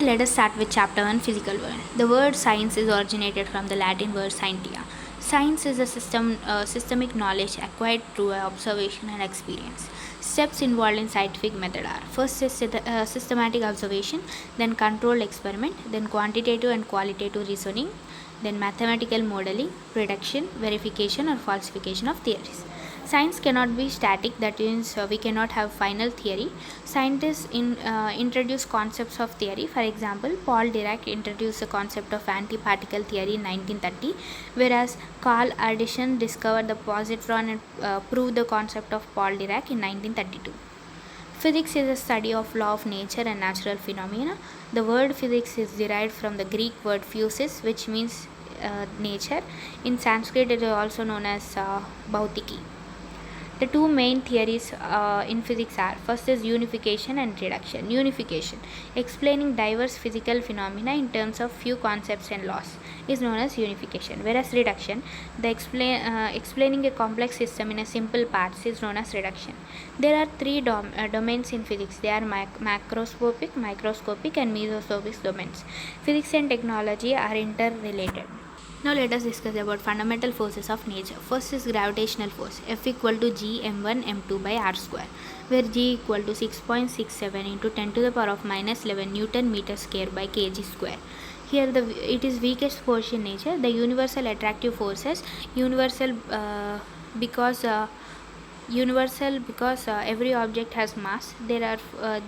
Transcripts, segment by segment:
Let us start with chapter 1, Physical World. The word science is originated from the Latin word scientia. Science is a systemic knowledge acquired through observation and experience. Steps involved in scientific method are: first is systematic observation, then controlled experiment, then quantitative and qualitative reasoning, then mathematical modeling, prediction, verification or falsification of theories. Science cannot be static, that means we cannot have final theory. Scientists introduce concepts of theory. For example, Paul Dirac introduced the concept of antiparticle theory in 1930, whereas Carl Ardisson discovered the positron and proved the concept of Paul Dirac in 1932. Physics is a study of law of nature and natural phenomena. The word physics is derived from the Greek word physis, which means nature. In Sanskrit, it is also known as bhautiki. The two main theories in physics are: first is unification and reduction. Unification, explaining diverse physical phenomena in terms of few concepts and laws, is known as unification, whereas reduction, the explaining a complex system in a simple parts, is known as reduction. There are three domains in physics. They are macroscopic, microscopic and mesoscopic domains. Physics and technology are interrelated. Now let us discuss about fundamental forces of nature. First is gravitational force, F equal to G m1 m2 by r square, where G equal to 6.67 into 10 to the power of minus 11 Newton meter square by kg square. Here it is weakest force in nature. The universal attractive forces, universal because every object has mass.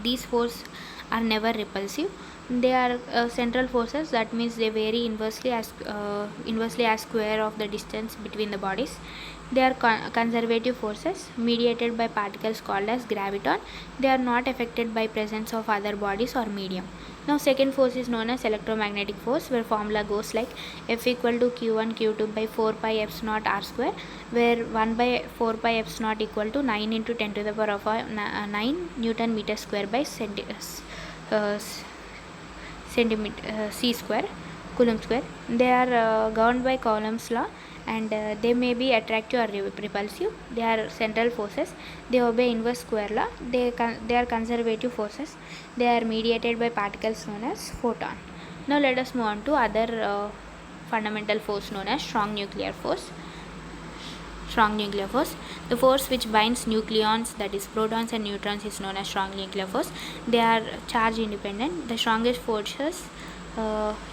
These forces are never repulsive. They are central forces, that means they vary inversely as square of the distance between the bodies. They are conservative forces mediated by particles called as graviton. They are not affected by presence of other bodies or medium. Now second force is known as electromagnetic force, where formula goes like F equal to Q1 Q2 by 4 pi epsilon naught r square, where 1 by 4 pi epsilon naught equal to 9 into 10 to the power of 9 Newton meter square by c square, Coulomb square. They are governed by Coulomb's law, and they may be attractive or repulsive. They are central forces. They obey inverse square law. They are conservative forces. They are mediated by particles known as photon. Now let us move on to other fundamental force known as strong nuclear force. Strong nuclear force, the force which binds nucleons, that is protons and neutrons, is known as strong nuclear force. They are charge independent. The strongest forces,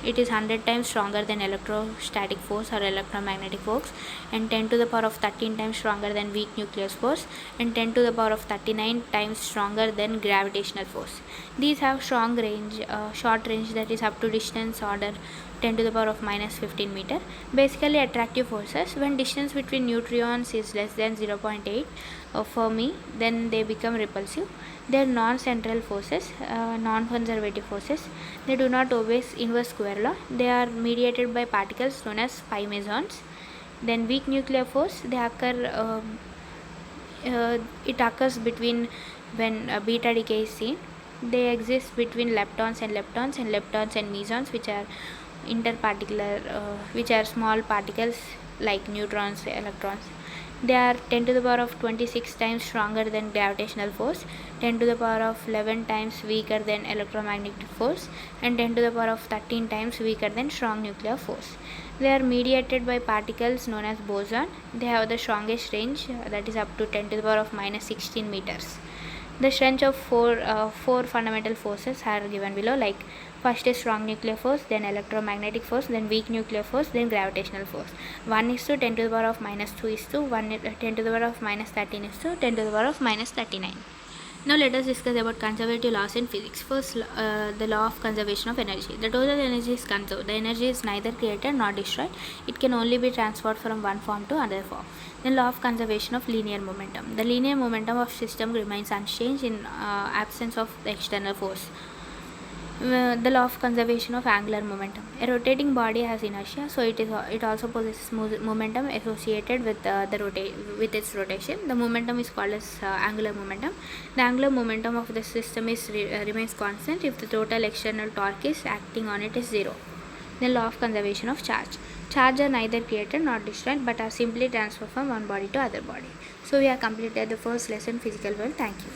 it is 100 times stronger than electrostatic force or electromagnetic force, and 10 to the power of 13 times stronger than weak nuclear force, and 10 to the power of 39 times stronger than gravitational force. These have strong range, short range, that is up to distance order 10 to the power of minus 15 meter. Basically attractive forces, when distance between neutrons is less than 0.8 Fermi, then they become repulsive. They are non-central forces, non-conservative forces. They do not obey inverse square law. They are mediated by particles known as pi mesons. Then weak nuclear force, they occur it occurs between when beta decay is seen. They exist between leptons and mesons, which are interparticular, which are small particles like neutrons, electrons. They are 10 to the power of 26 times stronger than gravitational force, 10 to the power of 11 times weaker than electromagnetic force, and 10 to the power of 13 times weaker than strong nuclear force. They are mediated by particles known as boson. They have the strongest range, that is up to 10 to the power of minus 16 meters. The strength of four fundamental forces are given below, like first is strong nuclear force, then electromagnetic force, then weak nuclear force, then gravitational force. 1 is to 10 to the power of minus 2 is to 10 to the power of minus 13 is to 10 to the power of minus 39. Now let us discuss about conservative laws in physics. First, the law of conservation of energy. The total energy is conserved. The energy is neither created nor destroyed. It can only be transferred from one form to another form. Then law of conservation of linear momentum. The linear momentum of system remains unchanged in absence of the external force. The law of conservation of angular momentum. A rotating body has inertia, so it also possesses momentum associated with with its rotation. The momentum is called as angular momentum. The angular momentum of the system remains constant if the total external torque is acting on it is zero. The law of conservation of charge. Charge are neither created nor destroyed, but are simply transferred from one body to other body. So we have completed the first lesson, physical world. Thank you.